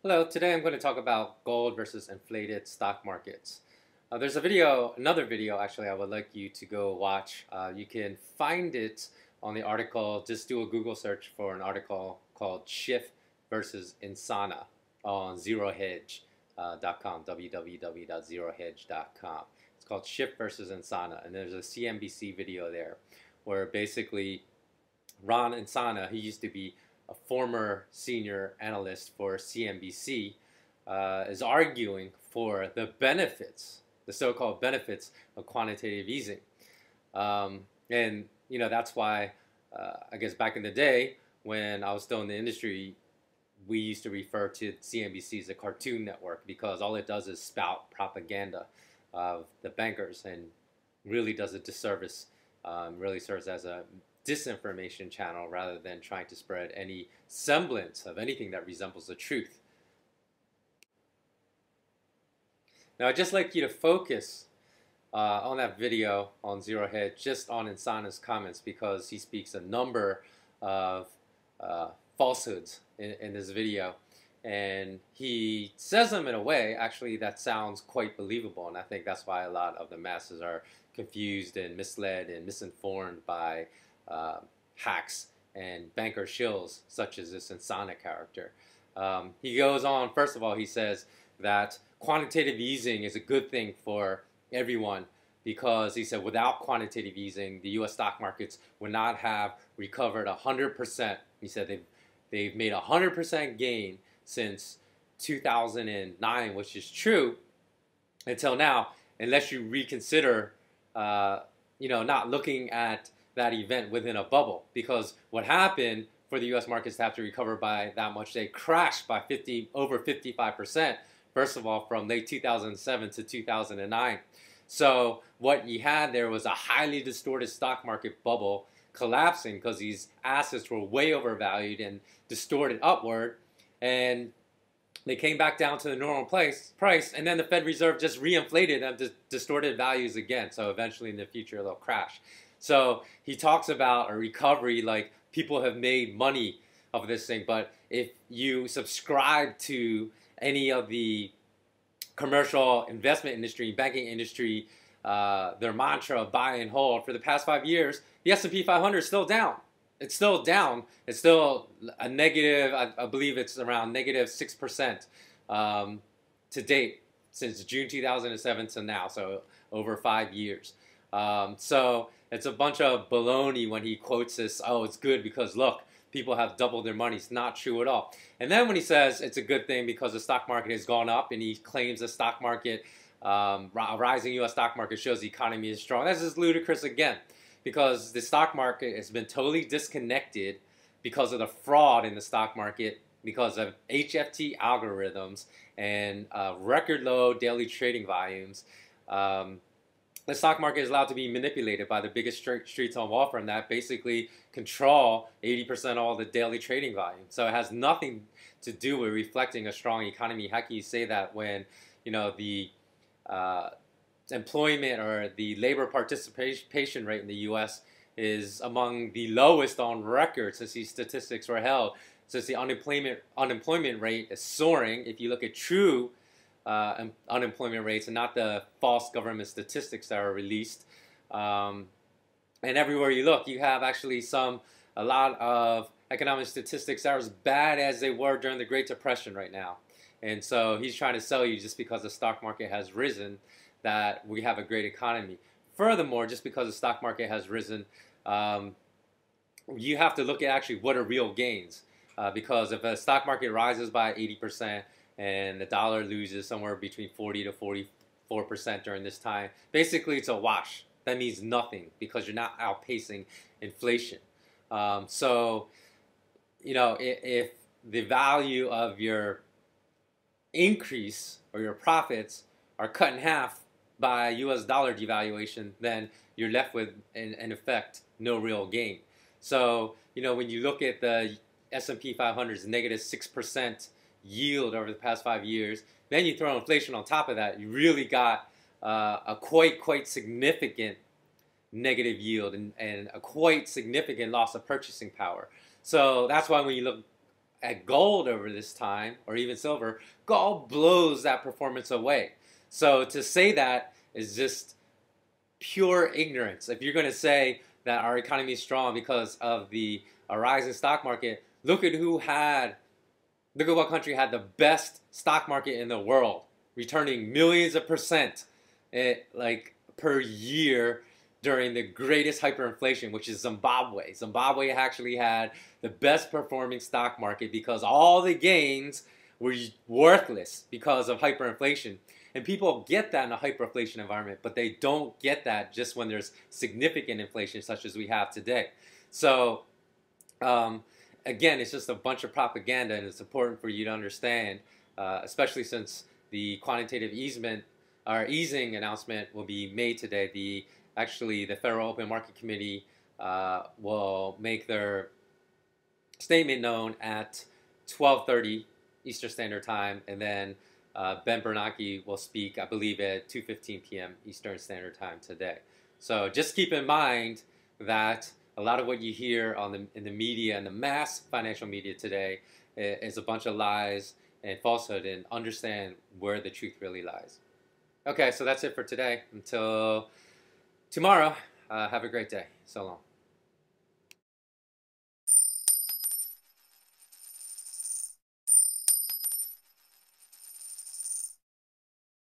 Hello, today I'm going to talk about gold versus inflated stock markets. There's another video actually I would like you to go watch. You can find it on the article, just do a Google search for an article called Shift versus Insana on zerohedge.com, www.zerohedge.com. It's called Shift versus Insana, and there's a CNBC video there where basically Ron Insana, he used to be a former senior analyst for CNBC, is arguing for the benefits, the so-called benefits of quantitative easing. And that's why I guess back in the day when I was still in the industry, we used to refer to CNBC as a cartoon network because all it does is spout propaganda of the bankers and really does a disservice, really serves as a disinformation channel rather than trying to spread any semblance of anything that resembles the truth. Now I'd just like you to focus on that video on Zero Hedge, just on Insana's comments, because he speaks a number of falsehoods in this video, and he says them in a way actually that sounds quite believable, and I think that's why a lot of the masses are confused and misled and misinformed by hacks and banker shills such as this Insana character. He goes on, first of all, he says that quantitative easing is a good thing for everyone because he said without quantitative easing, the U.S. stock markets would not have recovered 100%. He said they've made 100% gain since 2009, which is true until now, unless you reconsider, not looking at that event within a bubble, because what happened for the U.S. markets to have to recover by that much, they crashed by over 55%, first of all, from late 2007 to 2009. So what you had there was a highly distorted stock market bubble collapsing because these assets were way overvalued and distorted upward, and they came back down to the normal price, and then the Fed Reserve just reinflated them, distorted values again. So eventually in the future they'll crash. So he talks about a recovery like people have made money of this thing, but if you subscribe to any of the commercial investment industry, banking industry, their mantra of buy and hold, for the past 5 years, the S&P 500 is still down. It's still down. It's still a negative, I believe it's around negative 6% to date since June 2007 to now, so over 5 years. So it's a bunch of baloney when he quotes this, oh, it's good because look, people have doubled their money. It's not true at all. And then when he says it's a good thing because the stock market has gone up and he claims the stock market, a rising U.S. stock market shows the economy is strong, that's just ludicrous again, because the stock market has been totally disconnected because of the fraud in the stock market, because of HFT algorithms and record low daily trading volumes. The stock market is allowed to be manipulated by the biggest streets on Wall Street, and that basically control 80% of all the daily trading volume. So it has nothing to do with reflecting a strong economy. How can you say that when the employment or the labor participation rate in the U.S. is among the lowest on record since these statistics were held, since the unemployment rate is soaring? If you look at true unemployment rates and not the false government statistics that are released, and everywhere you look, you have actually a lot of economic statistics that are as bad as they were during the Great Depression right now. And so he's trying to sell you, just because the stock market has risen, that we have a great economy. Furthermore, just because the stock market has risen, you have to look at actually what are real gains, because if a stock market rises by 80% and the dollar loses somewhere between 40 to 44% during this time, basically it's a wash. That means nothing because you're not outpacing inflation. So, if the value of your increase or your profits are cut in half by US dollar devaluation, then you're left with, in effect, no real gain. So, when you look at the S&P 500's negative 6% yield over the past 5 years, then you throw inflation on top of that, you really got a quite significant negative yield and a quite significant loss of purchasing power. So that's why when you look at gold over this time, or even silver, gold blows that performance away. So to say that is just pure ignorance. If you're going to say that our economy is strong because of the rising stock market, look at what country had the best stock market in the world, returning millions of percent per year during the greatest hyperinflation, which is Zimbabwe. Zimbabwe actually had the best performing stock market because all the gains were worthless because of hyperinflation. And people get that in a hyperinflation environment, but they don't get that just when there's significant inflation such as we have today. So again, it's just a bunch of propaganda, and it's important for you to understand, especially since the quantitative easing announcement will be made today. The Federal Open Market Committee will make their statement known at 12:30 Eastern Standard Time, and then Ben Bernanke will speak, I believe, at 2:15 p.m. Eastern Standard Time today. So just keep in mind that a lot of what you hear in the media and the mass financial media today is a bunch of lies and falsehood, and understand where the truth really lies. Okay, so that's it for today. Until tomorrow, have a great day. So long.